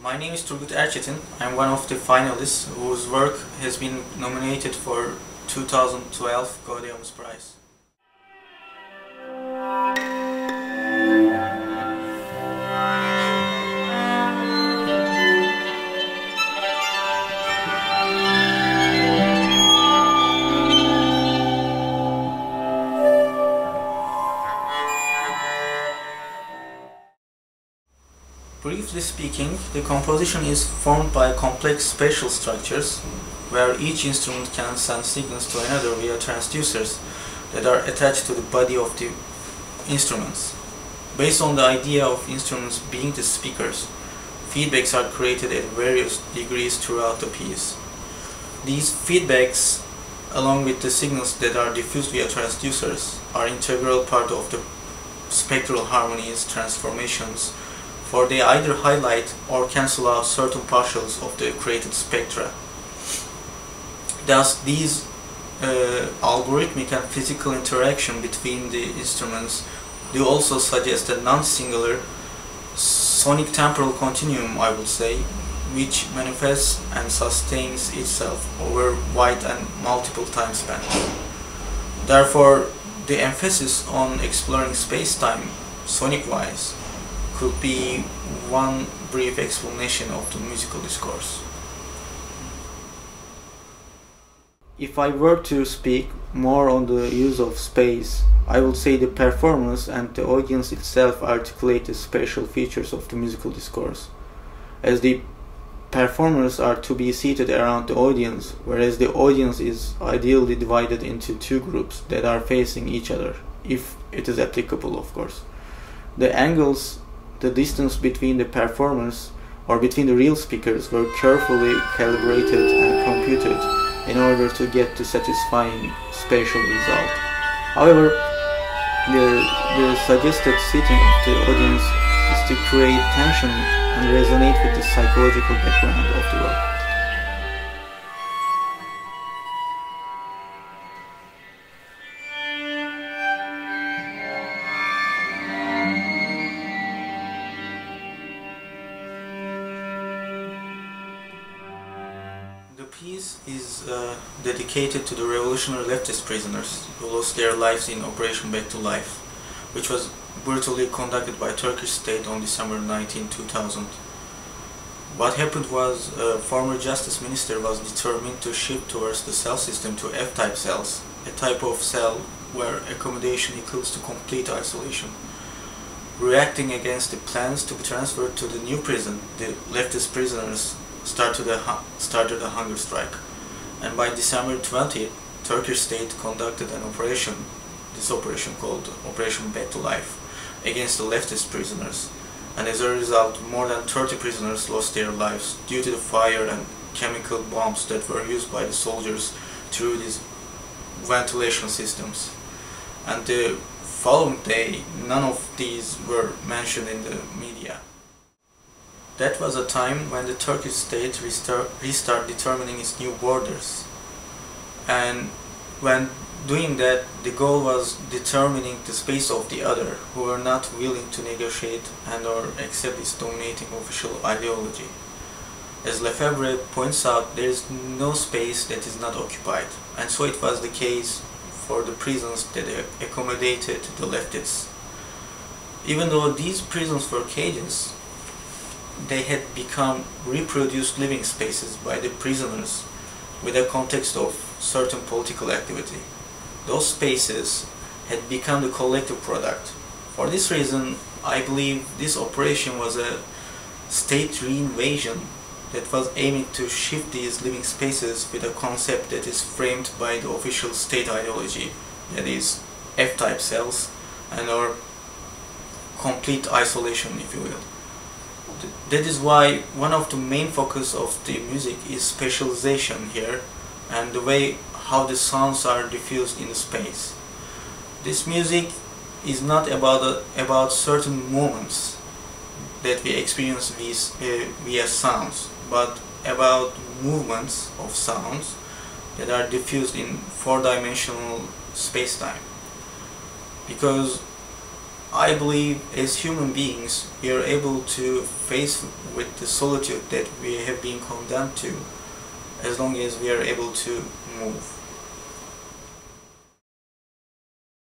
My name is Turgut Ercetin. I'm one of the finalists whose work has been nominated for 2012 Gaudeamus Prize. Briefly speaking, the composition is formed by complex spatial structures where each instrument can send signals to another via transducers that are attached to the body of the instruments. Based on the idea of instruments being the speakers, feedbacks are created at various degrees throughout the piece. These feedbacks, along with the signals that are diffused via transducers, are integral part of the spectral harmonies transformations, for they either highlight or cancel out certain partials of the created spectra. Thus, these algorithmic and physical interaction between the instruments do also suggest a non-singular sonic temporal continuum, I would say, which manifests and sustains itself over wide and multiple time spans. Therefore, the emphasis on exploring space-time sonic-wise could be one brief explanation of the musical discourse. If I were to speak more on the use of space, I would say the performance and the audience itself articulate the spatial features of the musical discourse, as the performers are to be seated around the audience, whereas the audience is ideally divided into two groups that are facing each other, if it is applicable, of course. The angles, the distance between the performers or between the real speakers were carefully calibrated and computed in order to get to satisfying spatial result. However, the suggested seating of the audience is to create tension and resonate with the psychological background of the work. The piece is dedicated to the revolutionary leftist prisoners who lost their lives in Operation Back to Life, which was brutally conducted by Turkish state on December 19, 2000. What happened was former justice minister was determined to shift towards the cell system to F-type cells, a type of cell where accommodation equals to complete isolation. Reacting against the plans to be transferred to the new prison, the leftist prisoners started a hunger strike, and by December 20th, Turkish state conducted an operation, this operation called Operation Back to Life, against the leftist prisoners, and as a result more than 30 prisoners lost their lives due to the fire and chemical bombs that were used by the soldiers through these ventilation systems. And the following day, none of these were mentioned in the media. That was a time when the Turkish state restarted determining its new borders, and when doing that, the goal was determining the space of the other, who were not willing to negotiate and or accept its dominating official ideology. As Lefebvre points out, there is no space that is not occupied, and so it was the case for the prisons that accommodated the leftists. Even though these prisons were cages, they had become reproduced living spaces by the prisoners with a context of certain political activity. Those spaces had become the collective product. For this reason, I believe this operation was a state reinvasion that was aiming to shift these living spaces with a concept that is framed by the official state ideology, that is F-type cells and or complete isolation, if you will. That is why one of the main focus of the music is spatialization here, and the way how the sounds are diffused in the space. This music is not about certain moments that we experience via sounds, but about movements of sounds that are diffused in four-dimensional space-time. Because I believe as human beings we are able to face with the solitude that we have been condemned to as long as we are able to move.